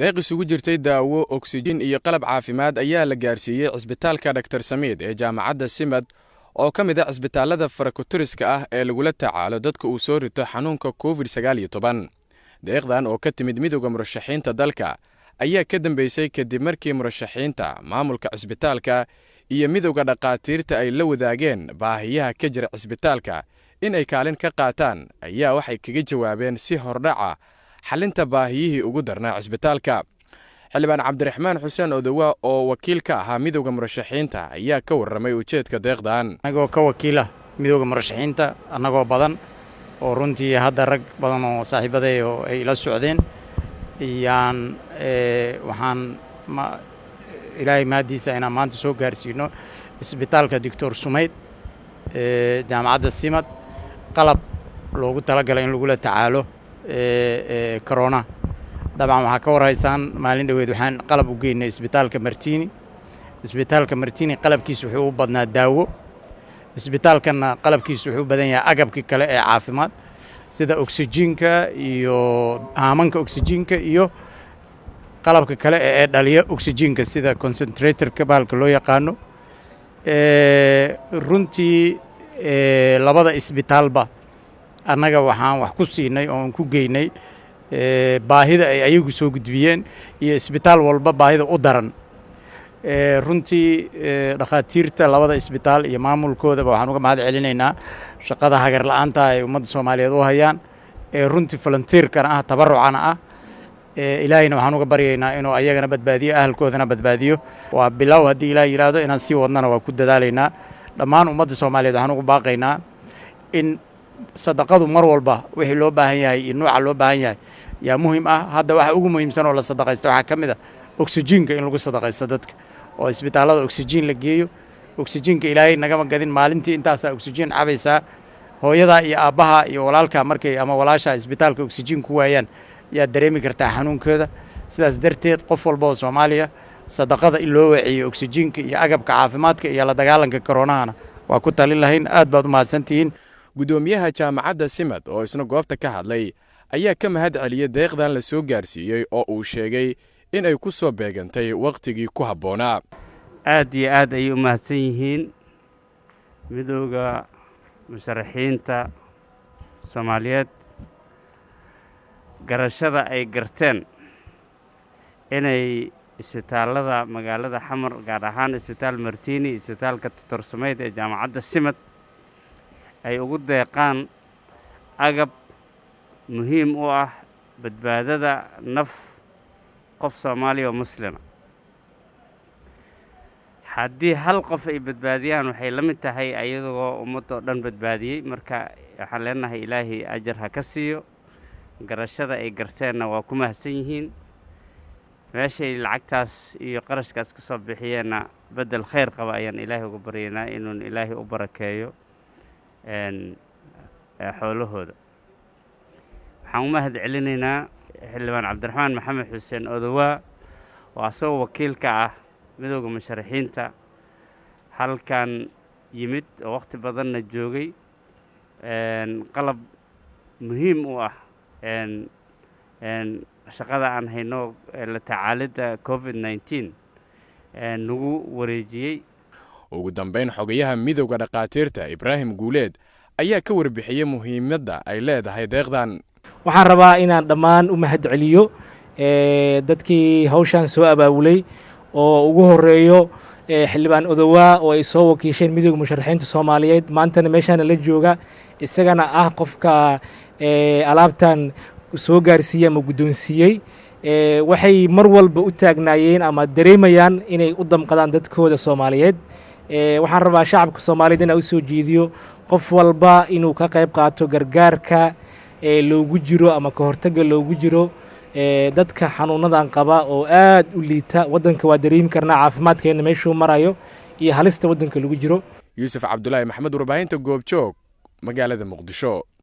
deeq isugu jirtay daawo oksijiin iyo qalab caafimaad ayaa la gaarsiiyey cisbitaalka Dr. Samiid ee jaamacadda Simad oo ka mid ah cisbitaalada farakutiriska ah ee lagula tacaalo dadka uu soo rito xanuunka COVID-19. Deeqdan oo ka timid midowga murashaxiinta dalka ayaa ka dambeysay kadib markii murashaxiinta maamulka cisbitaalka iyo midowga dhaqaatiirta ay la wadaageen baahiyaha ka jira cisbitaalka in ay kaalin ka qaataan ayaa waxay kaga jawaabeen si hordhaca xalinta baahiyihii ugu darnaa cisbitaalka. xildhibaan cabdiraxmaan xuseen odowa oo wakiil ka ahaa midowga murashaxiinta ayaa ka warramay ujeedka deeqdan. anagoo ka wakiila midowga murashaxiinta annagoo badan oo runtii hadda rag badan oo saaxiibaday oo ay la socdeen waxaan ilaahay maadiisa inaan maanta soo gaarsiino isbitaalka Dr. Sumayd jaamacadda Simad qalab loogu talagalay in lagula tacaalo corona. dabcan waxaa ka warhaysaan maalin dhaweed waxaan qalab u geynay isbitaalka Martini. isbitaalka Martini qalabkiisu wuxuu u badnaa daawo. isbitaalkana qalabkiisu wuxuu u badan yahay agabkii kale ee caafimaad sida oksijiinka iyo haamanka oksijiinka iyo qalabka kale ee dhaliya oksijiinka sida concentratorka bahalka loo yaqaano. runtii labada isbitaalba annaga waxaan wax ku siinay oo aan ku geynay baahida ay ayagu soo gudbiyeen iyo isbitaal walba baahida u daran. runtii dhaqaatiirta labada isbitaal iyo maamulkoodaba waxaan uga mahad celinaynaa shaqada hagar la'aanta ay ummadda Soomaaliyeed u hayaan runtii volunteer-kana ah tabarucana ah. ilaahayna waxaan uga baryaynaa inuu ayagana badbaadiyo ahalkoodana badbaadiyo. waa bilow haddii ilaahay yiraahdo inaan sii wadnana waa ku dadaalaynaa. dhammaan ummadda Soomaaliyeed waxaan ugu baaqaynaa in sadaqadu mar walba wixii loo baahan yahay iyo nooca loo baahan yahay yaa muhiim ah. hadda waxa ugu muhiimsan oo la sadaqaysto waxaa ka mid ah oksijiinka in lagu sadaqaysto dadka oo isbitaalada oksijiin la geeyo. oksijiinka ilaahay nagama gadin maalintii intaasaa oksijiin cabaysaa. hooyadaa iyo aabbaha iyo walaalkaa markay ama walaashaa isbitaalka oksijiin ku waayaan yaa dareemi kartaa xanuunkooda. sidaas darteed qof walba oo Soomaaliya sadaqada in loo waciyo oksijiinka iyo agabka caafimaadka iyo la dagaalanka koronahana waa ku talin lahayn. aad baad u mahadsantihiin. gudoomiyaha jaamacadda Simad oo isna goobta ka hadlay ayaa ka mahad celiyay deeqdan la soo gaarsiiyey oo uu sheegay in ay ku soo beegantay waqtigii ku habboonaa. aad iyo aad ay u mahadsan yihiin midowga musharaxiinta Soomaaliyeed garashada ay garteen inay isbitaalada magaalada Xamar gaar ahaan isbitaal Martini isbitaalka Dr. Sumayd ee jaamacadda Simad ay ugu deeqaan agab muhiim u ah badbaadada naf qof Soomaali oo muslima. haddii hal qof ay badbaadiyaan waxay la mid tahay ayadoo ummadoo dhan badbaadiyey. marka waxaan leenahay ilaahay ajar ha ka siiyo. garashada ay garteenna waa ku mahadsan yihiin. meeshay lacagtaas iyo qarashkaas ka soo bixiyeenna bedel khayr qaba ayaan ilaahay uga baryaynaa inuun ilaahay u barakeeyo xoolahooda. waxaan u mahad celinaynaa xildhibaan cabdiraxmaan maxamed xuseen odowa oo asagoo wakiil ka ah midowga musharaxiinta halkan yimid oo waqti badanna joogay. qalab muhiim u ah shaqada aan hayno la tacaalidda COVID-19 nagu wareejiyey. ugu dambeyn xogayaha midowga dhaqaatiirta Ibraahim Guuleed ayaa ka warbixiyay muhiimadda ay leedahay deeqdan. waxaan rabaa inaan dhammaan u mahad celiyo dadkii hawshan soo abaabulay oo ugu horeeyo xildhibaan odowa oo ay soo wakiisheen midowga musharaxiinta Soomaaliyeed maantana meeshana la jooga isagana ah qofka alaabtan soo gaarsiiyay ama guddoonsiiyey. waxay mar walba u taagnaayeen ama dareemayaan inay u damqadaan dadkooda Soomaaliyeed. waxaan rabaa shacabka Soomaaliyeed inaan u soo jeediyo qof walba inuu ka qayb qaato gargaarka loogu jiro ama ka hortagga loogu jiro dadka xanuunadan qaba oo aad u liita. waddanka waa dareemi karnaa caafimaadkeena meeshuu marayo iyo halista waddanka lagu jiro. Yuusuf Cabdullaahi Maxamed warbaahinta Goobjoog magaalada Muqdisho.